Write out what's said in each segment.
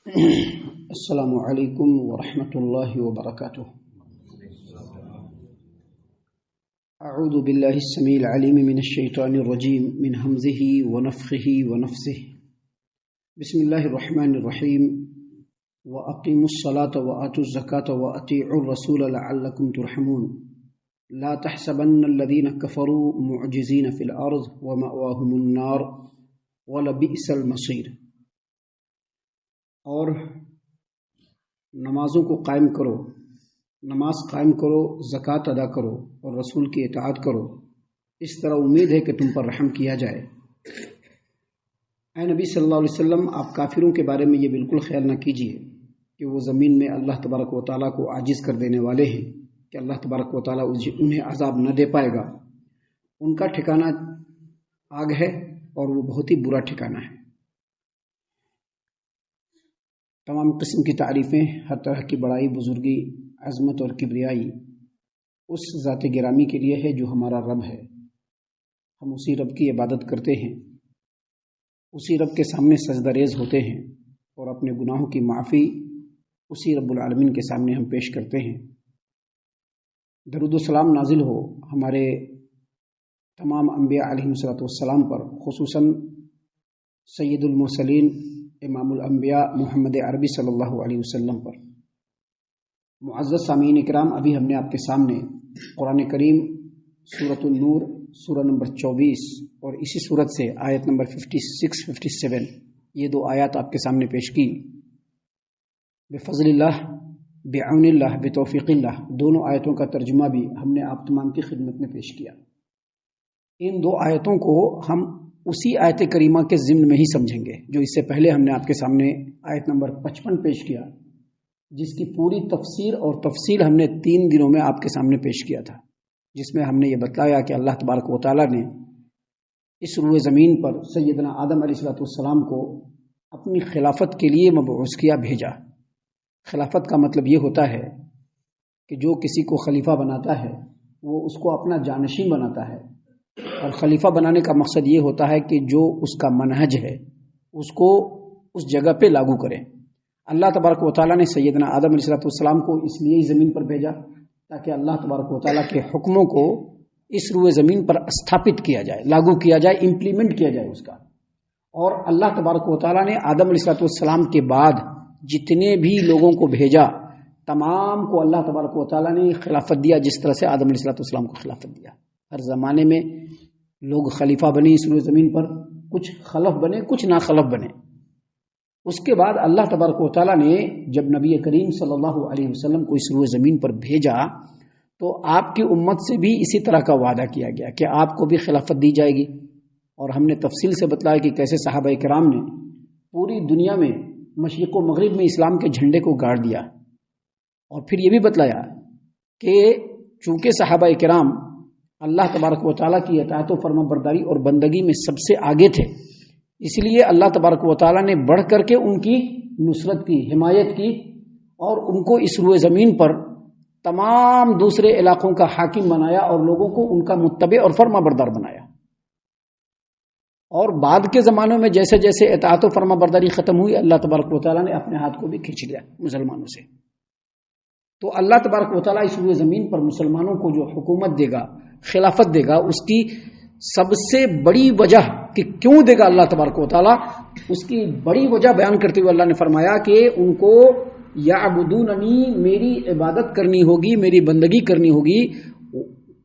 السلام علیکم ورحمۃ اللہ وبرکاتہ۔ اعوذ باللہ السمیع العلیم من الشیطان الرجیم من ہمزہ ونفخہ ونفثہ۔ بسم اللہ الرحمن الرحیم۔ وَأَقِيمُوا الصَّلَاةَ وَآتُوا الزَّكَاةَ وَأَطِيعُوا الرَّسُولَ لَعَلَّكُمْ تُرْحَمُونَ لا تحسبن الذين كفروا معجزين في الأرض ومأواهم النار ولبئس المصير۔ اور نمازوں کو قائم کرو، نماز قائم کرو، زکوٰۃ ادا کرو اور رسول کی اطاعت کرو، اس طرح امید ہے کہ تم پر رحم کیا جائے۔ اے نبی صلی اللہ علیہ وسلم، آپ کافروں کے بارے میں یہ بالکل خیال نہ کیجیے کہ وہ زمین میں اللہ تبارک و تعالیٰ کو عاجز کر دینے والے ہیں، کہ اللہ تبارک و تعالیٰ انہیں عذاب نہ دے پائے گا۔ ان کا ٹھکانہ آگ ہے اور وہ بہت ہی برا ٹھکانہ ہے۔ تمام قسم کی تعریفیں، ہر طرح کی بڑائی، بزرگی، عظمت اور کبریائی اس ذات گرامی کے لیے ہے جو ہمارا رب ہے۔ ہم اسی رب کی عبادت کرتے ہیں، اسی رب کے سامنے سجدہ ریز ہوتے ہیں اور اپنے گناہوں کی معافی اسی رب العالمین کے سامنے ہم پیش کرتے ہیں۔ درود و سلام نازل ہو ہمارے تمام انبیاء علیہم السلام پر، خصوصاً سید المرسلین امام الانبیاء محمد عربی صلی اللہ علیہ وسلم پر۔ معزز سامعین اکرام، ابھی ہم نے آپ کے سامنے قرآن کریم سورۃ النور سورہ نمبر 24 اور اسی سورت سے آیت نمبر 56-57 یہ دو آیات آپ کے سامنے پیش کی۔ بفضل اللہ، بعون اللہ، بتوفیق اللہ، دونوں آیتوں کا ترجمہ بھی ہم نے آپ تمام کی خدمت میں پیش کیا۔ ان دو آیتوں کو ہم اسی آیت کریمہ کے ضمن میں ہی سمجھیں گے جو اس سے پہلے ہم نے آپ کے سامنے آیت نمبر 55 پیش کیا، جس کی پوری تفسیر اور تفصیل ہم نے 3 دنوں میں آپ کے سامنے پیش کیا تھا، جس میں ہم نے یہ بتلایا کہ اللہ تبارک و تعالیٰ نے اس روئے زمین پر سیدنا آدم علیہ السلام کو اپنی خلافت کے لیے مبعوث کیا، بھیجا۔ خلافت کا مطلب یہ ہوتا ہے کہ جو کسی کو خلیفہ بناتا ہے وہ اس کو اپنا جانشین بناتا ہے، اور خلیفہ بنانے کا مقصد یہ ہوتا ہے کہ جو اس کا منہج ہے اس کو اس جگہ پہ لاگو کرے۔ اللہ تبارک و تعالیٰ نے سیدنا آدم علیہ السلام کو اس لیے ہی زمین پر بھیجا تاکہ اللہ تبارک و تعالیٰ کے حکموں کو اس روئے زمین پر استھاپت کیا جائے، لاگو کیا جائے، امپلیمنٹ کیا جائے اس کا۔ اور اللہ تبارک و تعالیٰ نے آدم علیہ السلام کے بعد جتنے بھی لوگوں کو بھیجا تمام کو اللہ تبارک و تعالیٰ نے خلافت دیا، جس طرح سے آدم علیہ السلام کو خلافت دیا۔ ہر زمانے میں لوگ خلیفہ بنے اس روئے زمین پر، کچھ خلف بنے، کچھ ناخلف بنے۔ اس کے بعد اللہ تبارک و تعالیٰ نے جب نبی کریم صلی اللہ علیہ وسلم کو اس روئے زمین پر بھیجا تو آپ کی امت سے بھی اسی طرح کا وعدہ کیا گیا کہ آپ کو بھی خلافت دی جائے گی، اور ہم نے تفصیل سے بتلایا کہ کیسے صحابہ کرام نے پوری دنیا میں مشرق و مغرب میں اسلام کے جھنڈے کو گاڑ دیا، اور پھر یہ بھی بتلایا کہ چونکہ صحابہ کرام اللہ تبارک و تعالیٰ کی اطاعت و فرما برداری اور بندگی میں سب سے آگے تھے، اس لیے اللہ تبارک و تعالیٰ نے بڑھ کر کے ان کی نصرت کی، حمایت کی، اور ان کو اس روئے زمین پر تمام دوسرے علاقوں کا حاکم بنایا اور لوگوں کو ان کا متبع اور فرما بردار بنایا۔ اور بعد کے زمانوں میں جیسے جیسے اطاعت و فرما برداری ختم ہوئی، اللہ تبارک و تعالیٰ نے اپنے ہاتھ کو بھی کھینچ لیا مسلمانوں سے۔ تو اللہ تبارک و تعالیٰ اس روئے زمین پر مسلمانوں کو جو حکومت دے گا، خلافت دے گا، اس کی سب سے بڑی وجہ کہ کیوں دے گا اللہ تبارک و تعالیٰ، اس کی بڑی وجہ بیان کرتے ہوئے اللہ نے فرمایا کہ ان کو یعبدوننی، میری عبادت کرنی ہوگی، میری بندگی کرنی ہوگی،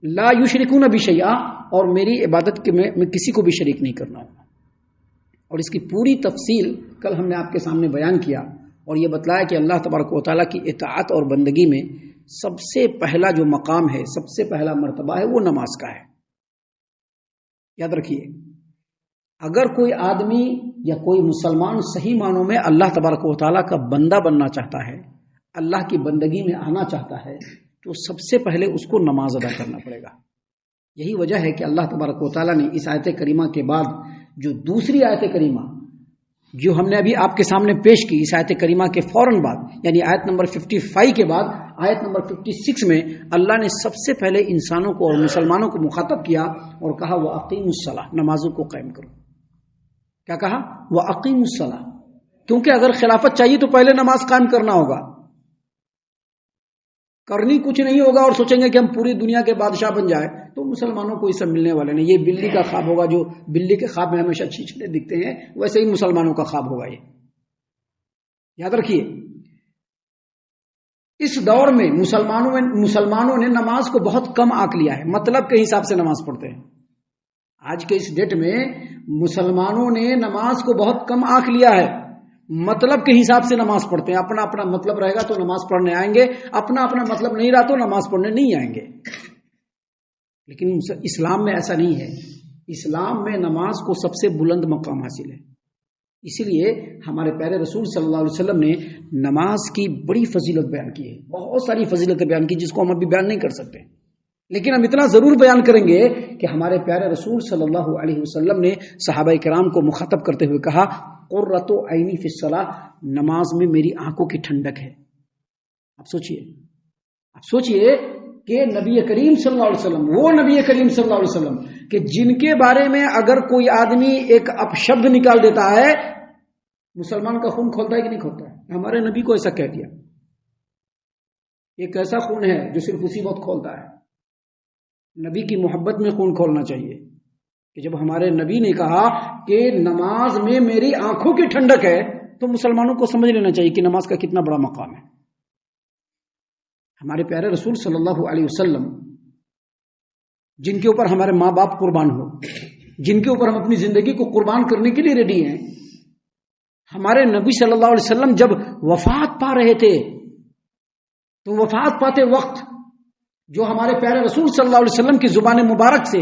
لا یشرکون بی شیئا، اور میری عبادت میں کسی کو بھی شریک نہیں کرنا ہوگا۔ اور اس کی پوری تفصیل کل ہم نے آپ کے سامنے بیان کیا اور یہ بتلایا کہ اللہ تبارک و تعالیٰ کی اطاعت اور بندگی میں سب سے پہلا جو مقام ہے، سب سے پہلا مرتبہ ہے، وہ نماز کا ہے۔ یاد رکھیے، اگر کوئی آدمی یا کوئی مسلمان صحیح معنوں میں اللہ تبارک و تعالیٰ کا بندہ بننا چاہتا ہے، اللہ کی بندگی میں آنا چاہتا ہے، تو سب سے پہلے اس کو نماز ادا کرنا پڑے گا۔ یہی وجہ ہے کہ اللہ تبارک و تعالیٰ نے اس آیت کریمہ کے بعد جو دوسری آیت کریمہ جو ہم نے ابھی آپ کے سامنے پیش کی، اس آیت کریمہ کے فوراً بعد، یعنی آیت نمبر 55 کے بعد آیت نمبر 56 میں اللہ نے سب سے پہلے انسانوں کو اور مسلمانوں کو مخاطب کیا اور کہا وَأَقِیمُوا الصَّلَاةَ، نمازوں کو قائم کرو۔ کیا کہا؟ وَأَقِیمُوا الصَّلَاةَ، کیونکہ اگر خلافت چاہیے تو پہلے نماز قائم کرنا ہوگا. کرنی کچھ نہیں ہوگا اور سوچیں گے کہ ہم پوری دنیا کے بادشاہ بن جائے تو مسلمانوں کو یہ سب ملنے والے نہیں. یہ بلی کا خواب ہوگا. جو بلی کے خواب میں ہمیشہ چیچڑے دکھتے ہیں ویسے ہی مسلمانوں کا خواب ہوگا. یہ یاد رکھیے. اس دور میں مسلمانوں نے نماز کو بہت کم آنک لیا ہے. مطلب کے حساب سے نماز پڑھتے ہیں. آج کے اس ڈیٹ میں مسلمانوں نے نماز کو بہت کم آنک لیا ہے. مطلب کے حساب سے نماز پڑھتے ہیں. اپنا اپنا مطلب رہے گا تو نماز پڑھنے آئیں گے, اپنا اپنا مطلب نہیں رہا تو نماز پڑھنے نہیں آئیں گے. لیکن اسلام میں ایسا نہیں ہے. اسلام میں نماز کو سب سے بلند مقام حاصل ہے. اسی لیے ہمارے پیارے رسول صلی اللہ علیہ وسلم نے نماز کی بڑی فضیلت بیان کی ہے. بہت ساری فضیلتیں بیان کی جس کو ہم ابھی بیان نہیں کر سکتے, لیکن ہم اتنا ضرور بیان کریں گے کہ ہمارے پیارے رسول صلی اللہ علیہ وسلم نے صحابہ کرام کو مخاطب کرتے ہوئے کہا, قرۃ عینی فی الصلاۃ, نماز میں میری آنکھوں کی ٹھنڈک ہے. آپ سوچئے کہ نبی کریم صلی اللہ علیہ وسلم, وہ نبی کریم صلی اللہ علیہ وسلم کہ جن کے بارے میں اگر کوئی آدمی ایک اپشبد نکال دیتا ہے مسلمان کا خون کھولتا ہے کہ نہیں کھولتا ہے؟ ہمارے نبی کو ایسا کہہ دیا. ایک ایسا خون ہے جو صرف اسی وقت کھولتا ہے. نبی کی محبت میں خون کھولنا چاہیے کہ جب ہمارے نبی نے کہا کہ نماز میں میری آنکھوں کی ٹھنڈک ہے تو مسلمانوں کو سمجھ لینا چاہیے کہ نماز کا کتنا بڑا مقام ہے. ہمارے پیارے رسول صلی اللہ علیہ وسلم جن کے اوپر ہمارے ماں باپ قربان ہو, جن کے اوپر ہم اپنی زندگی کو قربان کرنے کے لیے ریڈی ہیں, ہمارے نبی صلی اللہ علیہ وسلم جب وفات پا رہے تھے تو وفات پاتے وقت جو ہمارے پیارے رسول صلی اللہ علیہ وسلم کی زبان مبارک سے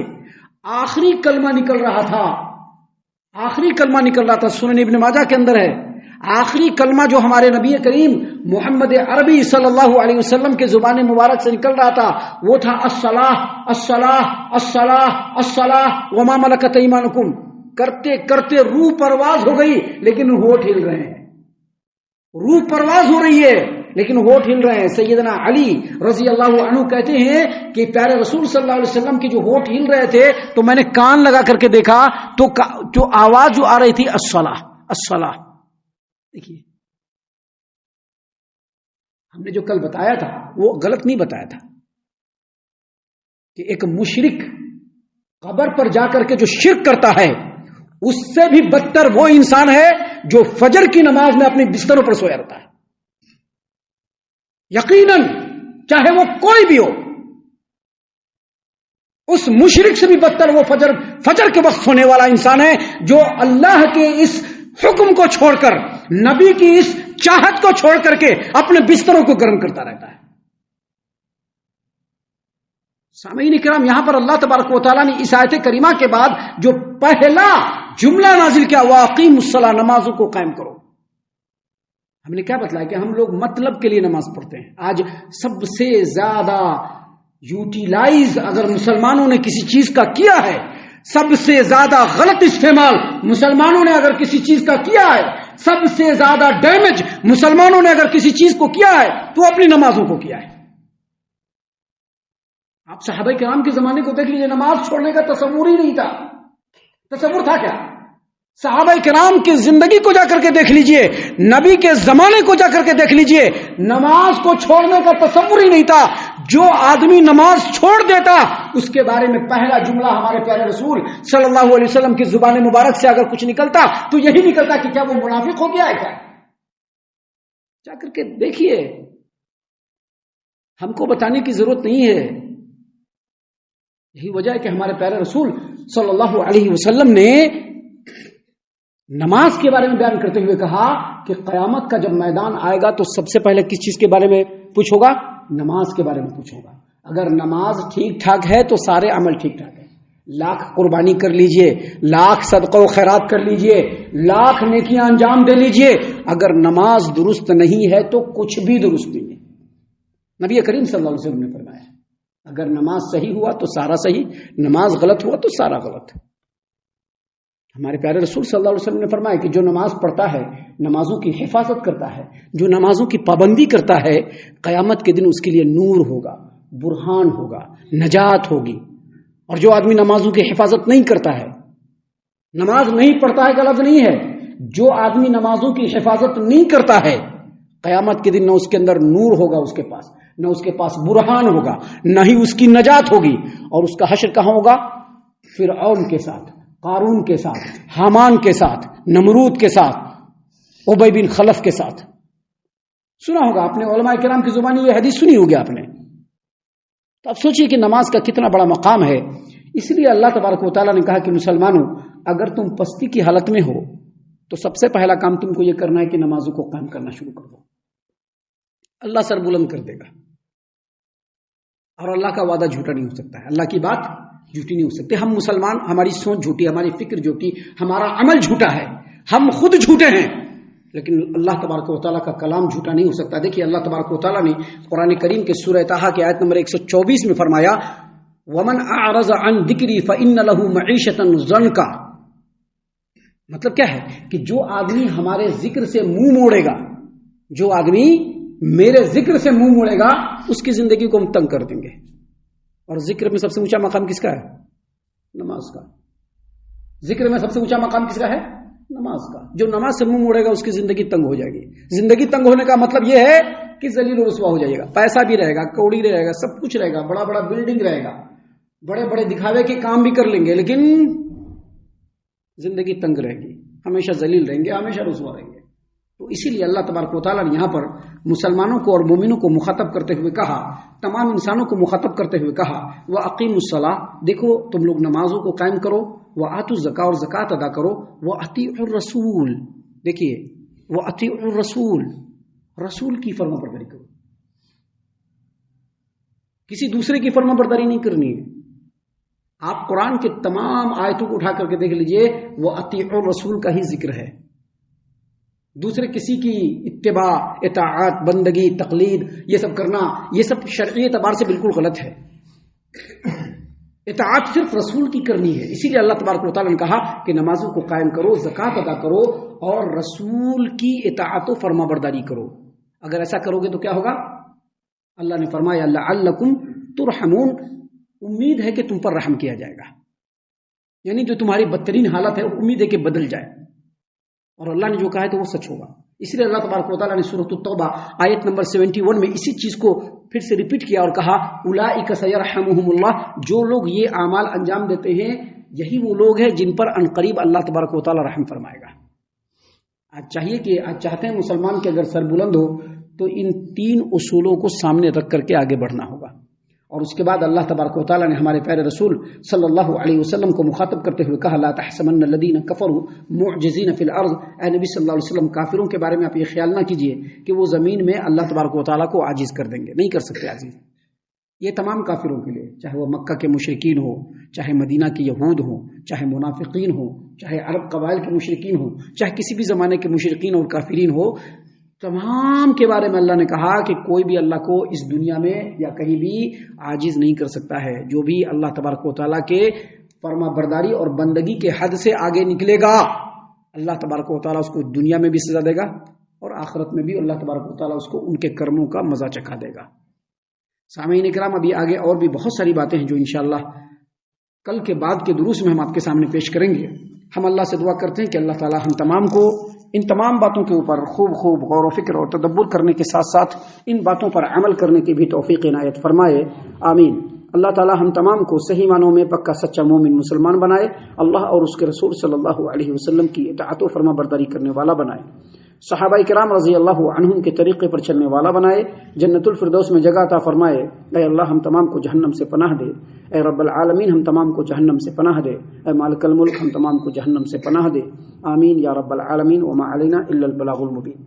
آخری کلمہ نکل رہا تھا, سنن ابن ماجہ کے اندر ہے, آخری کلمہ جو ہمارے نبی کریم محمد عربی صلی اللہ علیہ وسلم کے زبان مبارک سے نکل رہا تھا وہ تھا الصلاۃ الصلاۃ الصلاۃ الصلاۃ وما ملکت ایمانکم. کرتے کرتے روح پرواز ہو گئی لیکن ہونٹ ہل رہے ہیں. روح پرواز ہو رہی ہے لیکن ہونٹ ہل رہے ہیں. سیدنا علی رضی اللہ عنہ کہتے ہیں کہ پیارے رسول صلی اللہ علیہ وسلم کے جو ہونٹ ہل رہے تھے تو میں نے کان لگا کر کے دیکھا تو جو آواز جو آ رہی تھی الصلاۃ الصلاۃ. دیکھیے ہم نے جو کل بتایا تھا وہ غلط نہیں بتایا تھا کہ ایک مشرک قبر پر جا کر کے جو شرک کرتا ہے اس سے بھی بدتر وہ انسان ہے جو فجر کی نماز میں اپنے بستروں پر سویا رہتا ہے. یقیناً چاہے وہ کوئی بھی ہو, اس مشرک سے بھی بدتر وہ فجر کے وقت سونے والا انسان ہے جو اللہ کے اس حکم کو چھوڑ کر, نبی کی اس چاہت کو چھوڑ کر کے اپنے بستروں کو گرم کرتا رہتا ہے. سامعین کرام, یہاں پر اللہ تبارک و تعالیٰ نے اس آیت کریمہ کے بعد جو پہلا جملہ نازل کیا وَأَقِیمُوا الصَّلَاةَ, نمازوں کو قائم کرو. ہم نے کیا بتلایا کہ ہم لوگ مطلب کے لیے نماز پڑھتے ہیں. آج سب سے زیادہ یوٹیلائز اگر مسلمانوں نے کسی چیز کا کیا ہے, سب سے زیادہ غلط استعمال مسلمانوں نے اگر کسی چیز کا کیا ہے, سب سے زیادہ ڈیمیج مسلمانوں نے اگر کسی چیز کو کیا ہے تو اپنی نمازوں کو کیا ہے. آپ صحابہ کرام کے زمانے کو دیکھ لیجیے, نماز چھوڑنے کا تصور ہی نہیں تھا. تصور تھا کیا؟ صحابہ کرام کی زندگی کو جا کر کے دیکھ لیجئے, نبی کے زمانے کو جا کر کے دیکھ لیجئے, نماز کو چھوڑنے کا تصور ہی نہیں تھا. جو آدمی نماز چھوڑ دیتا اس کے بارے میں پہلا جملہ ہمارے پیارے رسول صلی اللہ علیہ وسلم کی زبان مبارک سے اگر کچھ نکلتا تو یہی نکلتا کہ کیا وہ منافق ہو گیا ہے کیا؟ جا کر کے دیکھیے, ہم کو بتانے کی ضرورت نہیں ہے. یہی وجہ ہے کہ ہمارے پیارے رسول صلی اللہ علیہ وسلم نے نماز کے بارے میں بیان کرتے ہوئے کہا کہ قیامت کا جب میدان آئے گا تو سب سے پہلے کس چیز کے بارے میں پوچھو گا؟ نماز کے بارے میں پوچھو گا. اگر نماز ٹھیک ٹھاک ہے تو سارے عمل ٹھیک ٹھاک ہے. لاکھ قربانی کر لیجئے, لاکھ صدقہ و خیرات کر لیجئے, لاکھ نیکیاں انجام دے لیجئے, اگر نماز درست نہیں ہے تو کچھ بھی درست نہیں ہے. نبی کریم صلی اللہ علیہ وسلم نے فرمایا اگر نماز صحیح ہوا تو سارا صحیح, نماز غلط ہوا تو سارا غلط. ہمارے پیارے رسول صلی اللہ علیہ وسلم نے فرمایا کہ جو نماز پڑھتا ہے, نمازوں کی حفاظت کرتا ہے, جو نمازوں کی پابندی کرتا ہے, قیامت کے دن اس کے لیے نور ہوگا, برہان ہوگا, نجات ہوگی. اور جو آدمی نمازوں کی حفاظت نہیں کرتا ہے, نماز نہیں پڑھتا ہے کا لفظ نہیں ہے, جو آدمی نمازوں کی حفاظت نہیں کرتا ہے قیامت کے دن نہ اس کے اندر نور ہوگا اس کے پاس، نہ اس کے پاس برہان ہوگا، نہ ہی اس کی نجات ہوگی، اور اس کا حشر کہاں ہوگا؟ فرعون کے ساتھ، قارون کے ساتھ، حامان کے ساتھ، نمرود کے ساتھ، ابی بن خلف کے ساتھ۔ سنا ہوگا آپ نے، علماء کرام کی زبانی یہ حدیث سنی ہوگی آپ نے۔ تو اب سوچئے کہ نماز کا کتنا بڑا مقام ہے۔ اس لیے اللہ تبارک و تعالیٰ نے کہا کہ مسلمانوں، اگر تم پستی کی حالت میں ہو تو سب سے پہلا کام تم کو یہ کرنا ہے کہ نمازوں کو قائم کرنا شروع کر دو، اللہ سر بلند کر دے گا۔ اور اللہ کا وعدہ جھوٹا نہیں ہو سکتا ہے، اللہ کی بات جھوٹی نہیں ہو سکتی۔ ہم مسلمان، ہماری سوچ جھوٹی، ہماری فکر جھوٹی، ہمارا عمل جھوٹا ہے، ہم خود جھوٹے ہیں، لیکن اللہ تبارک و تعالیٰ کا کلام جھوٹا نہیں ہو سکتا۔ دیکھیے اللہ تبارک و تعالیٰ نے قرآن کریم کے سورہ طٰہٰ کی آیت نمبر 124 میں فرمایا وَمَنْ أَعْرَضَ عَنْ ذِكْرِي فَإِنَّ لَهُ مَعِيشَةً ضَنْكًا۔ مطلب کیا ہے کہ جو آدمی ہمارے ذکر سے منہ موڑے گا، جو آدمی میرے ذکر سے منہ موڑے گا، اس کی زندگی کو ہم تنگ کر دیں گے۔ اور ذکر میں سب سے اونچا مقام کس کا ہے؟ نماز کا۔ ذکر میں سب سے اونچا مقام کس کا ہے؟ نماز کا۔ جو نماز سے منہ موڑے گا اس کی زندگی تنگ ہو جائے گی۔ زندگی تنگ ہونے کا مطلب یہ ہے کہ ذلیل و رسوا ہو جائے گا، پیسہ بھی رہے گا، کوڑی رہے گا، سب کچھ رہے گا، بڑا بڑا بلڈنگ رہے گا، بڑے بڑے دکھاوے کے کام بھی کر لیں گے، لیکن زندگی تنگ رہے گی، ہمیشہ ذلیل رہیں گے، ہمیشہ رسوا رہیں گے۔ تو اسی لیے اللہ تبارک و تعالیٰ نے یہاں پر مسلمانوں کو اور مومنوں کو مخاطب کرتے ہوئے کہا، تمام انسانوں کو مخاطب کرتے ہوئے کہا وَأَقِیمُوا الصَّلَاةَ، دیکھو تم لوگ نمازوں کو قائم کرو، وَآتُوا الزَّکَاةَ، اور زکوٰۃ ادا کرو، وَأَطِیعُوا الرَّسُولَ، دیکھیے وَأَطِیعُوا الرَّسُولَ، رسول کی فرما برداری کرو، کسی دوسرے کی فرما برداری نہیں کرنی ہے۔ آپ قرآن کے تمام آیتوں کو اٹھا کر کے دیکھ لیجئے، وَأَطِیعُوا الرَّسُولَ کا ہی ذکر ہے۔ دوسرے کسی کی اتباع، اطاعت، بندگی، تقلید، یہ سب کرنا، یہ سب شرعی اعتبار سے بالکل غلط ہے۔ اطاعت صرف رسول کی کرنی ہے۔ اسی لیے اللہ تبارک و تعالیٰ نے کہا کہ نمازوں کو قائم کرو، زکوٰۃ ادا کرو، اور رسول کی اطاعت و فرما برداری کرو۔ اگر ایسا کرو گے تو کیا ہوگا؟ اللہ نے فرمایا لعلکم ترحمون، امید ہے کہ تم پر رحم کیا جائے گا، یعنی جو تمہاری بدترین حالت ہے امید ہے کہ بدل جائے، اور اللہ نے جو کہا ہے تو وہ سچ ہوگا۔ اس لیے اللہ تبارک و تعالیٰ نے سورۃ التوبہ آیت نمبر 71 میں اسی چیز کو پھر سے ریپیٹ کیا اور کہا اولئک سیرحمہم اللہ، جو لوگ یہ اعمال انجام دیتے ہیں یہی وہ لوگ ہیں جن پر عنقریب اللہ تبارک و تعالیٰ رحم فرمائے گا۔ آج چاہتے ہیں مسلمان کے اگر سر بلند ہو تو ان 3 اصولوں کو سامنے رکھ کر کے آگے بڑھنا ہوگا۔ اور اس کے بعد اللہ تبارک و تعالیٰ نے ہمارے پیارے رسول صلی اللہ علیہ وسلم کو مخاطب کرتے ہوئے کہا لا تحسبن الذین کفروا معجزین فی الارض، اے نبی صلی اللہ علیہ وسلم کافروں کے بارے میں آپ یہ خیال نہ کیجئے کہ وہ زمین میں اللہ تبارک و تعالیٰ کو عاجز کر دیں گے، نہیں کر سکتے عاجز۔ یہ تمام کافروں کے لیے، چاہے وہ مکہ کے مشرکین ہو، چاہے مدینہ کے یہود ہوں، چاہے منافقین ہوں، چاہے عرب قبائل کے مشرکین ہوں، چاہے کسی بھی زمانے کے مشرکین اور کافرین ہو، تمام کے بارے میں اللہ نے کہا کہ کوئی بھی اللہ کو اس دنیا میں یا کہیں بھی عاجز نہیں کر سکتا ہے۔ جو بھی اللہ تبارک و تعالیٰ کے فرما برداری اور بندگی کے حد سے آگے نکلے گا، اللہ تبارک و تعالیٰ اس کو دنیا میں بھی سزا دے گا اور آخرت میں بھی اللہ تبارک و تعالیٰ اس کو ان کے کرموں کا مزہ چکھا دے گا۔ سامعین کرام، ابھی آگے اور بھی بہت ساری باتیں ہیں جو انشاءاللہ کل کے بعد کے دروس میں ہم آپ کے سامنے پیش کریں گے۔ ہم اللہ سے دعا کرتے ہیں کہ اللہ تعالیٰ ہم تمام کو ان تمام باتوں کے اوپر خوب غور و فکر اور تدبر کرنے کے ساتھ ساتھ ان باتوں پر عمل کرنے کی بھی توفیق عنایت فرمائے، آمین۔ اللہ تعالیٰ ہم تمام کو صحیح معنوں میں پکا سچا مومن مسلمان بنائے، اللہ اور اس کے رسول صلی اللہ علیہ وسلم کی اطاعت و فرما برداری کرنے والا بنائے، صحابہ کرام رضی اللہ عنہم کے طریقے پر چلنے والا بنائے، جنت الفردوس میں جگہ عطا فرمائے۔ اے اللہ ہم تمام کو جہنم سے پناہ دے، اے رب العالمین ہم تمام کو جہنم سے پناہ دے، اے مالک الملک ہم تمام کو جہنم سے پناہ دے، آمین یا رب العالمین۔ وما علینا الا البلاغ المبین۔